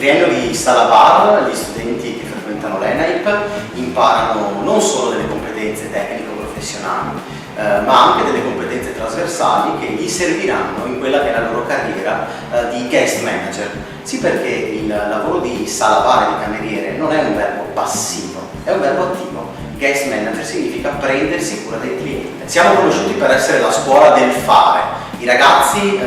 triennio di sala bar, gli studenti che frequentano l'ENAIP imparano non solo delle competenze tecnico-professionali, ma anche delle competenze trasversali che gli serviranno in quella che è la loro carriera di guest manager. Sì, perché il lavoro di sala bar e di cameriere non è un verbo passivo, è un verbo attivo. Guest manager significa prendersi cura del cliente. Siamo conosciuti per essere la scuola del fare. I ragazzi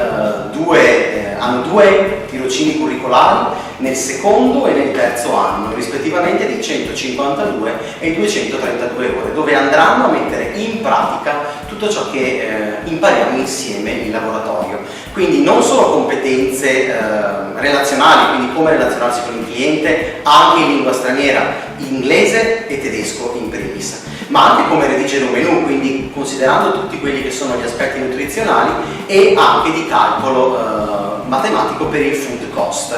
hanno 2 tirocini curricolari nel secondo e nel terzo anno, rispettivamente di 152 e 232 ore, dove andranno a mettere in pratica tutto ciò che impariamo insieme in laboratorio. Quindi non solo competenze relazionali, quindi come relazionarsi con il cliente, anche in lingua straniera, inglese e tedesco in primis, ma anche come redigere un menù, quindi considerando tutti quelli che sono gli aspetti nutrizionali e anche di calcolo matematico per il food cost.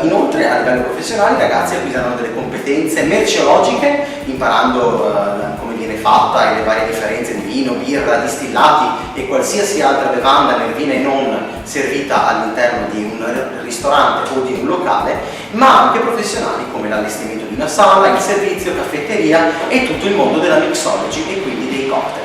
Inoltre a livello professionale i ragazzi acquisiscono delle competenze merceologiche, imparando come viene fatta e le varie differenze di vino, birra, distillati e qualsiasi altra bevanda nervina e non servita all'interno di un ristorante o di un locale, ma anche professionali come l'allestimento di una sala, il servizio, caffetteria e tutto il mondo della mixology e quindi dei cocktail.